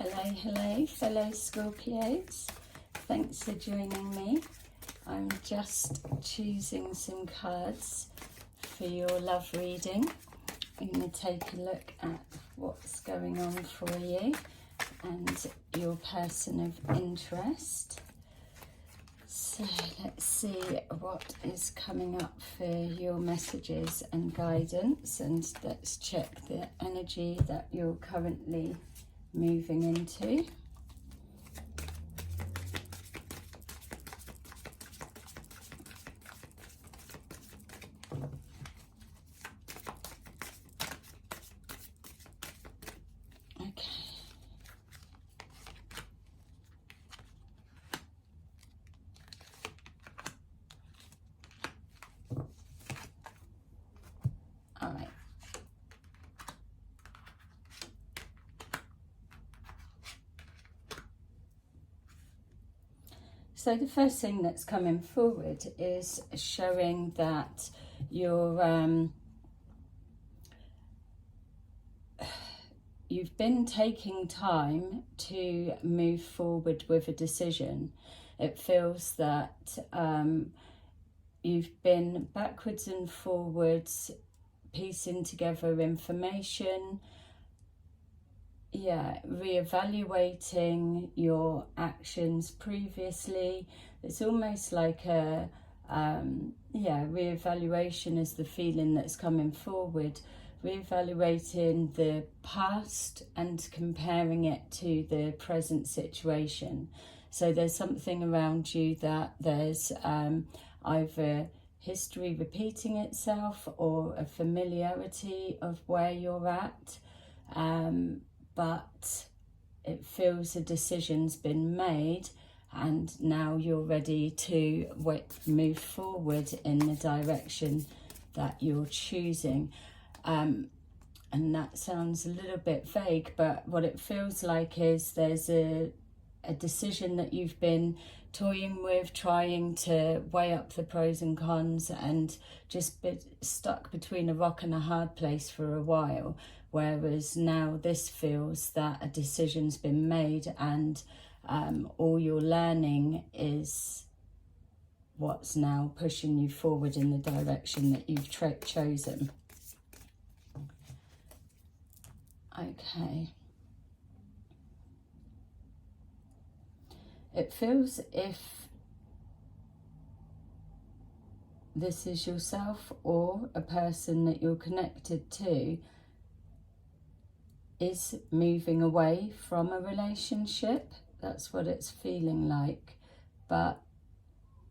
Hello, fellow Scorpios. Thanks for joining me. I'm just choosing some cards for your love reading. I'm going to take a look at what's going on for you and your person of interest. So let's see what is coming up for your messages and guidance, and let's check the energy that you're currently moving into. Okay. All right. So the first thing that's coming forward is showing that you've been taking time to move forward with a decision. It feels that you've been backwards and forwards, piecing together information, reevaluating your actions previously. It's almost like a reevaluation is the feeling that's coming forward. Reevaluating the past and comparing it to the present situation. So there's something around you that there's either history repeating itself or a familiarity of where you're at. But it feels a decision's been made and now you're ready to move forward in the direction that you're choosing. And that sounds a little bit vague, but what it feels like is there's a decision that you've been toying with, trying to weigh up the pros and cons, and just been stuck between a rock and a hard place for a while. Whereas now this feels that a decision's been made, and all you're learning is what's now pushing you forward in the direction that you've chosen. Okay. It feels if this is yourself or a person that you're connected to is moving away from a relationship. That's what it's feeling like. But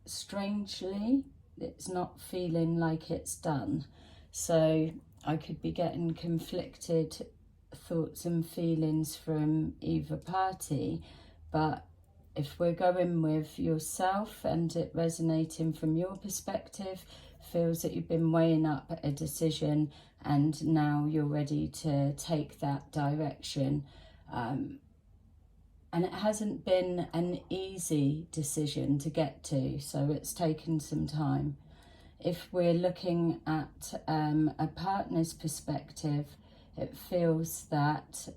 strangely, it's not feeling like it's done. So I could be getting conflicted thoughts and feelings from either party, but if we're going with yourself and it resonating from your perspective, feels that you've been weighing up a decision and now you're ready to take that direction. And it hasn't been an easy decision to get to, so it's taken some time. If we're looking at a partner's perspective, it feels that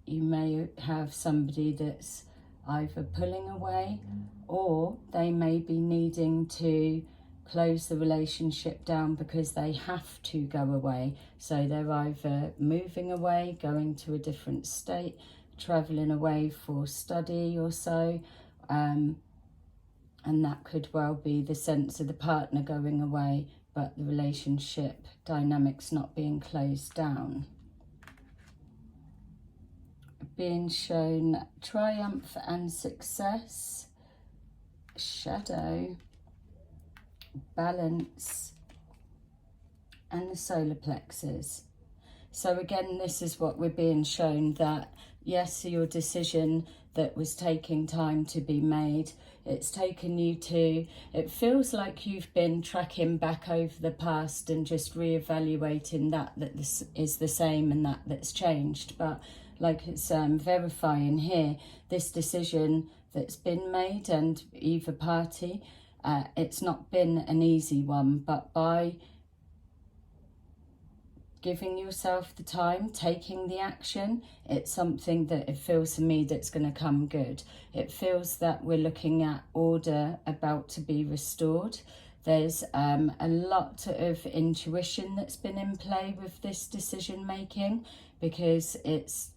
you may have somebody that's either pulling away or they may be needing to close the relationship down because they have to go away. So they're either moving away, going to a different state, traveling away for study or so, and that could well be the sense of the partner going away, but the relationship dynamics not being closed down. Being shown triumph and success, shadow, balance, and the solar plexus. So again, this is what we're being shown, that yes, your decision that was taking time to be made, it's taken you to, it feels like you've been tracking back over the past and just reevaluating that this is the same and that's changed. But like it's verifying here, this decision that's been made, and either party, it's not been an easy one, but by giving yourself the time, taking the action, it's something that it feels to me that's going to come good. It feels that we're looking at order about to be restored. There's a lot of intuition that's been in play with this decision making, because it's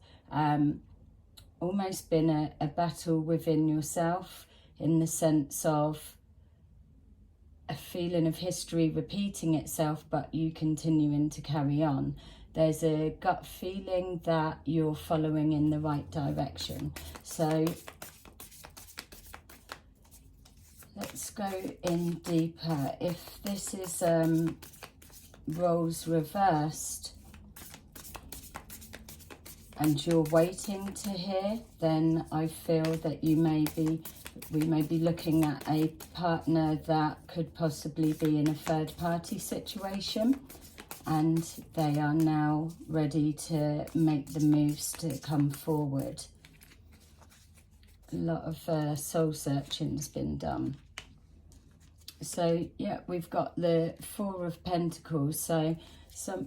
almost been a battle within yourself, in the sense of a feeling of history repeating itself, but you continuing to carry on. There's a gut feeling that you're following in the right direction. So let's go in deeper. If this is roles reversed and you're waiting to hear, then I feel that we may be looking at a partner that could possibly be in a third party situation, and they are now ready to make the moves to come forward. A lot of soul searching has been done. So yeah, we've got the Four of Pentacles. So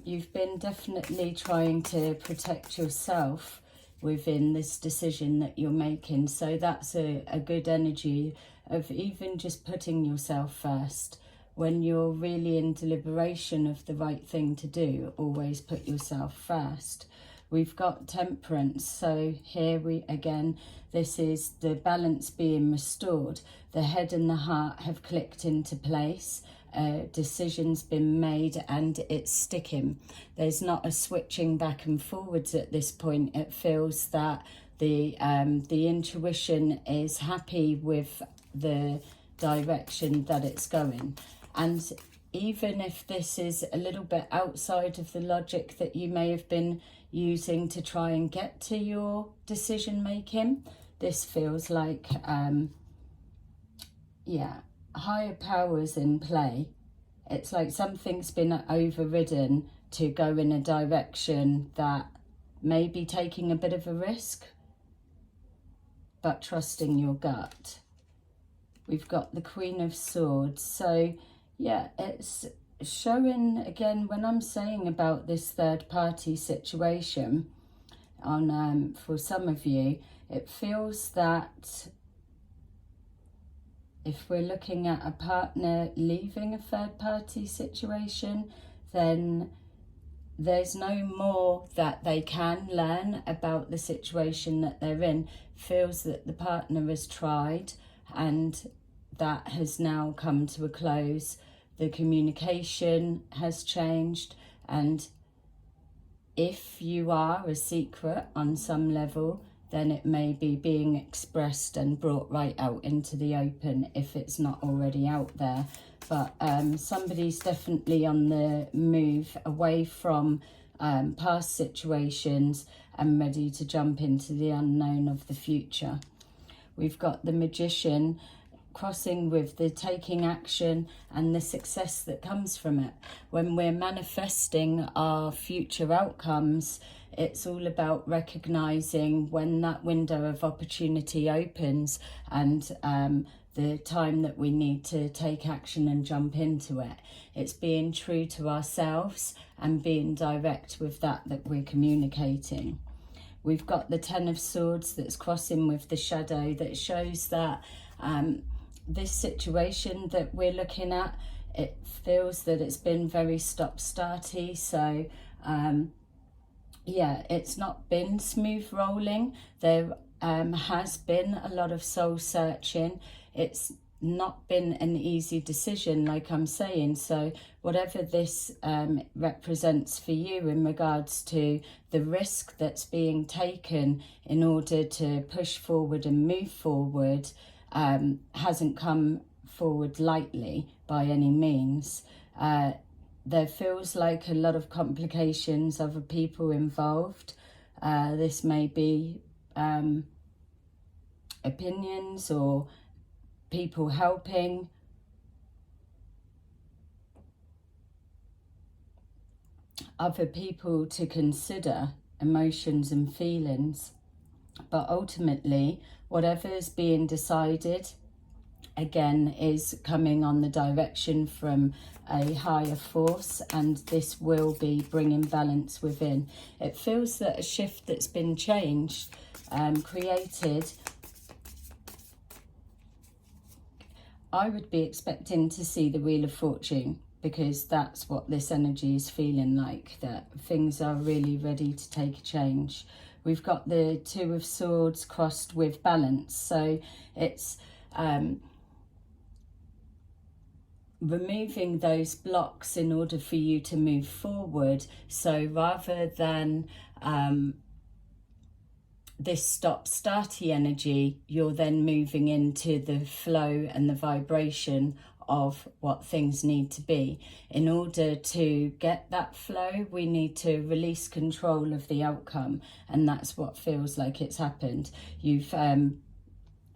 you've been definitely trying to protect yourself within this decision that you're making. So that's a good energy of even just putting yourself first. When you're really in deliberation of the right thing to do, always put yourself first. We've got Temperance. So here this is the balance being restored. The head and the heart have clicked into place. Decision's been made and it's sticking. There's not a switching back and forwards at this point. It feels that the intuition is happy with the direction that it's going. And even if this is a little bit outside of the logic that you may have been using to try and get to your decision making, this feels like higher powers in play. It's like something's been overridden to go in a direction that may be taking a bit of a risk, but trusting your gut. We've got the Queen of Swords. So yeah, it's showing again, when I'm saying about this third party situation on for some of you, it feels that if we're looking at a partner leaving a third party situation, then there's no more that they can learn about the situation that they're in. Feels that the partner has tried and that has now come to a close. The communication has changed, and if you are a secret on some level, then it may be being expressed and brought right out into the open if it's not already out there. But somebody's definitely on the move away from past situations and ready to jump into the unknown of the future. We've got the Magician crossing with the taking action and the success that comes from it. When we're manifesting our future outcomes, it's all about recognizing when that window of opportunity opens and the time that we need to take action and jump into it. It's being true to ourselves and being direct with that we're communicating. We've got the Ten of Swords that's crossing with the Shadow, that shows that this situation that we're looking at, it feels that it's been very stop-starty. So yeah, it's not been smooth rolling. There has been a lot of soul searching. It's not been an easy decision, like I'm saying. So whatever this represents for you in regards to the risk that's being taken in order to push forward and move forward, hasn't come forward lightly by any means. There feels like a lot of complications, other people involved. This may be opinions or people helping. Other people to consider emotions and feelings. But ultimately, whatever is being decided again is coming on the direction from a higher force, and this will be bringing balance within. It feels that a shift that's been changed, created. I would be expecting to see the Wheel of Fortune, because that's what this energy is feeling like, that things are really ready to take a change. We've got the Two of Swords crossed with balance, so it's removing those blocks in order for you to move forward. So rather than this stop-starty energy, you're then moving into the flow and the vibration of what things need to be. In order to get that flow, we need to release control of the outcome, and that's what feels like it's happened. You've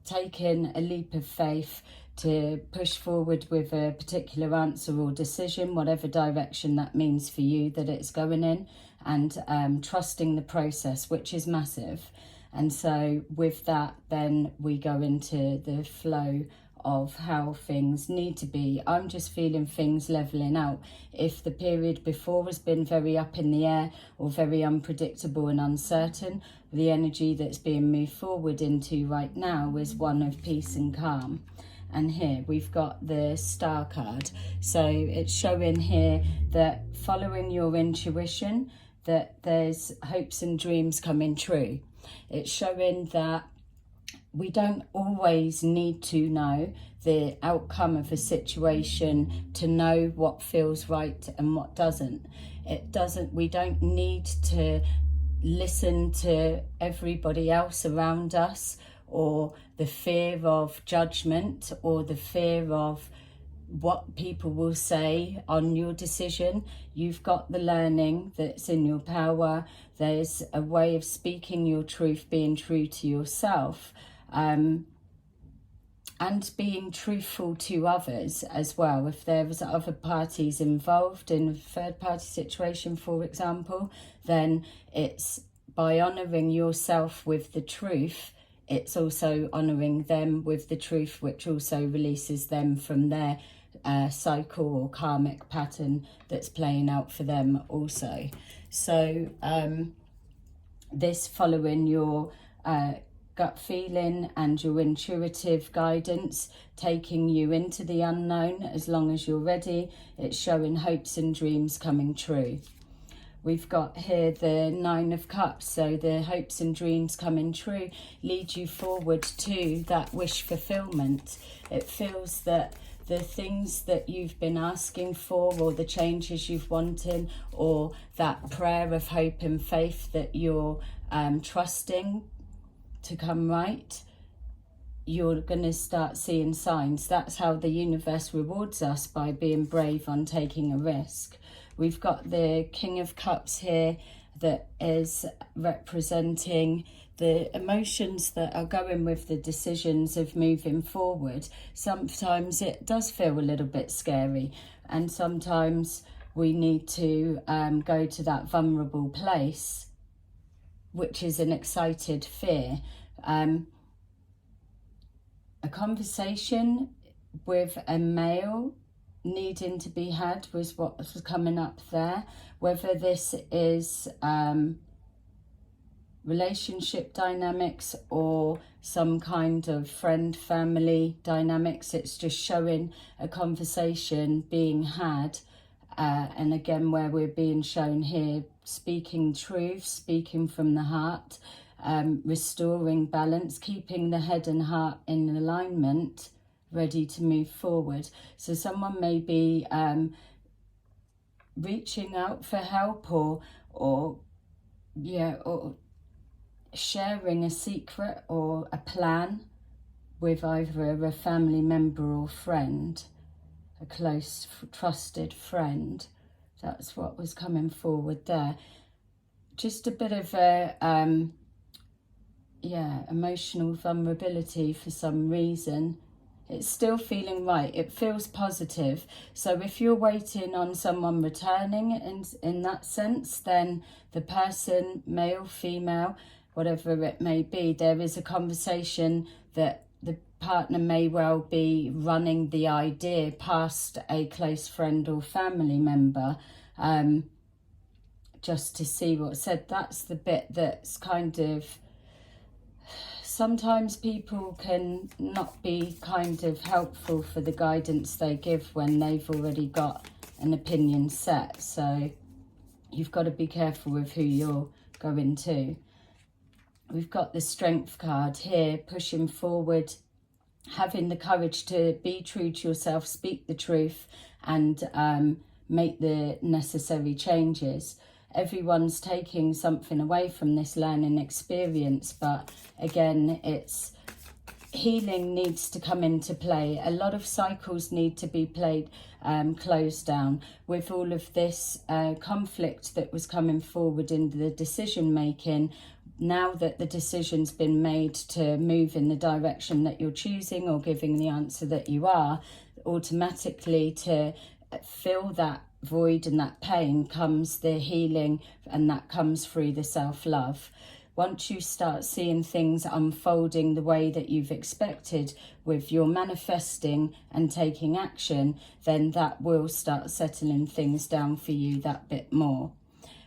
taken a leap of faith to push forward with a particular answer or decision, whatever direction that means for you that it's going in, and trusting the process, which is massive. And so with that, then we go into the flow of how things need to be. I'm just feeling things leveling out. If the period before has been very up in the air or very unpredictable and uncertain, the energy that's being moved forward into right now is one of peace and calm. And here we've got the Star card. So it's showing here that following your intuition, that there's hopes and dreams coming true. It's showing that we don't always need to know the outcome of a situation to know what feels right and what doesn't. We don't need to listen to everybody else around us, or the fear of judgment, or the fear of what people will say on your decision. You've got the learning that's in your power. There's a way of speaking your truth, being true to yourself, and being truthful to others as well. If there's other parties involved in a third party situation, for example, then it's by honouring yourself with the truth, it's also honouring them with the truth, which also releases them from their cycle or karmic pattern that's playing out for them also. So this following your gut feeling and your intuitive guidance, taking you into the unknown as long as you're ready. It's showing hopes and dreams coming true. We've got here the Nine of Cups, so the hopes and dreams coming true lead you forward to that wish fulfillment. It feels that the things that you've been asking for, or the changes you've wanted, or that prayer of hope and faith that you're trusting to come right, you're going to start seeing signs. That's how the universe rewards us, by being brave on taking a risk. We've got the King of Cups here, that is representing the emotions that are going with the decisions of moving forward. Sometimes it does feel a little bit scary, and sometimes we need to go to that vulnerable place, which is an excited fear. A conversation with a male needing to be had was what was coming up there. Whether this is relationship dynamics or some kind of friend family dynamics, it's just showing a conversation being had, and again where we're being shown here speaking truth, speaking from the heart, restoring balance, keeping the head and heart in alignment, ready to move forward. So someone may be reaching out for help, or sharing a secret or a plan with either a family member or friend, a close trusted friend. That's what was coming forward there. Just a bit of a emotional vulnerability for some reason. It's still feeling right. It feels positive. So if you're waiting on someone returning in that sense, then the person, male, female, whatever it may be, there is a conversation that the partner may well be running the idea past a close friend or family member, just to see what's said. That's the bit that's kind of, sometimes people can not be kind of helpful for the guidance they give when they've already got an opinion set. So you've got to be careful with who you're going to. We've got the Strength card here, pushing forward, having the courage to be true to yourself, speak the truth, and make the necessary changes. Everyone's taking something away from this learning experience, but again, it's healing needs to come into play. A lot of cycles need to be closed down with all of this conflict that was coming forward in the decision making. Now that the decision's been made to move in the direction that you're choosing or giving the answer that you are, automatically to fill that void and that pain comes the healing, and that comes through the self-love. Once you start seeing things unfolding the way that you've expected with your manifesting and taking action, then that will start settling things down for you that bit more.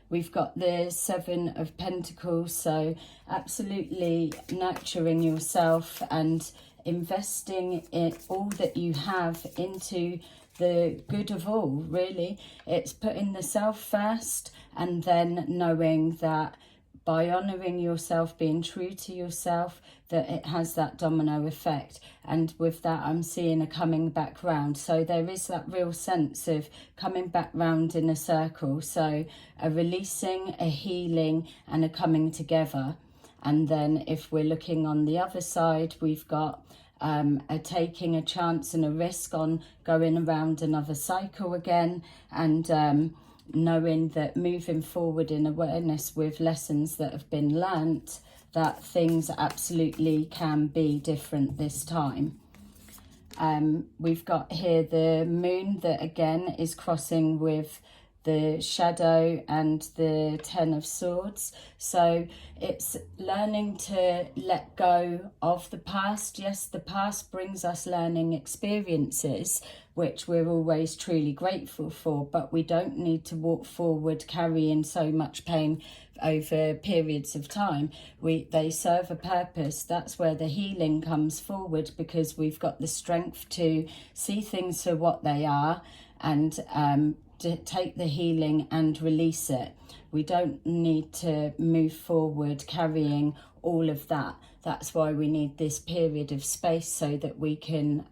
We've got the Seven of Pentacles, so absolutely nurturing yourself and investing in all that you have into the good of all, really. It's putting the self first, and then knowing that by honouring yourself, being true to yourself, that it has that domino effect. And with that, I'm seeing a coming back round. So there is that real sense of coming back round in a circle. So a releasing, a healing, and a coming together. And then if we're looking on the other side, we've got a taking a chance and a risk on going around another cycle again, and knowing that moving forward in awareness with lessons that have been learnt, that things absolutely can be different this time. We've got here the moon that again is crossing with the shadow and the Ten of Swords. So it's learning to let go of the past. Yes, the past brings us learning experiences, which we're always truly grateful for, but we don't need to walk forward carrying so much pain over periods of time. They serve a purpose. That's where the healing comes forward, because we've got the strength to see things for what they are, and to take the healing and release it. We don't need to move forward carrying all of that. That's why we need this period of space, so that we can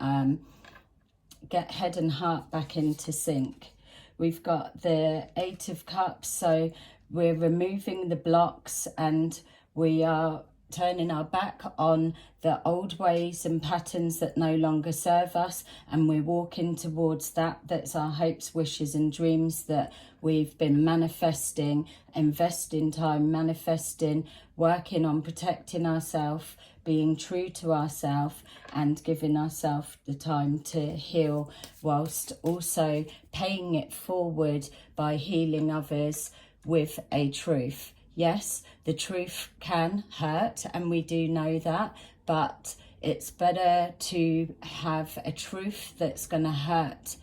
get head and heart back into sync. We've got the Eight of Cups, so we're removing the blocks, and we are turning our back on the old ways and patterns that no longer serve us, and we're walking towards that's our hopes, wishes and dreams that we've been manifesting, investing time manifesting, working on protecting ourselves, being true to ourselves, and giving ourselves the time to heal, whilst also paying it forward by healing others with a truth. Yes, the truth can hurt, and we do know that, but it's better to have a truth that's going to hurt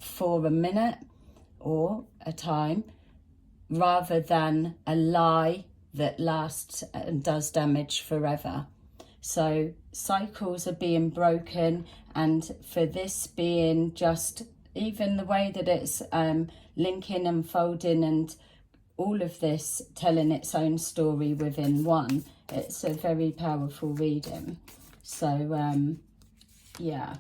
for a minute or a time, rather than a lie that lasts and does damage forever. So cycles are being broken, and for this being just even the way that it's linking and folding, and all of this telling its own story within one, it's a very powerful reading. So yeah,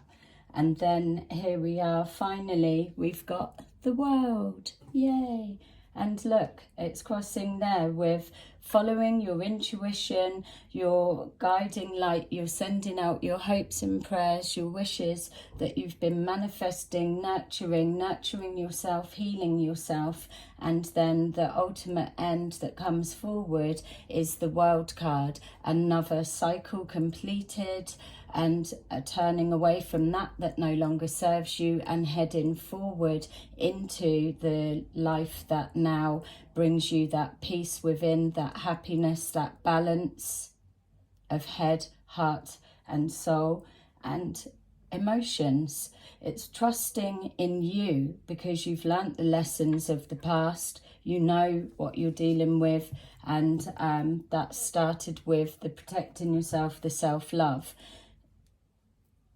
and then here we are, finally we've got the World, yay. And look, it's crossing there with following your intuition, your guiding light. You're sending out your hopes and prayers, your wishes that you've been manifesting, nurturing yourself, healing yourself. And then the ultimate end that comes forward is the World card. Another cycle completed, and turning away from that no longer serves you, and heading forward into the life that now brings you that peace within, that happiness, that balance of head, heart and soul. and emotions. It's trusting in you because you've learnt the lessons of the past. You know what you're dealing with, and that started with the protecting yourself, the self-love.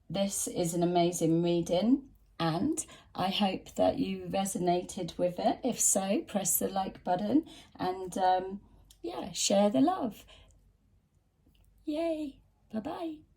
This is an amazing reading, and I hope that you resonated with it. If so, press the like button and yeah, share the love. Yay. Bye-bye.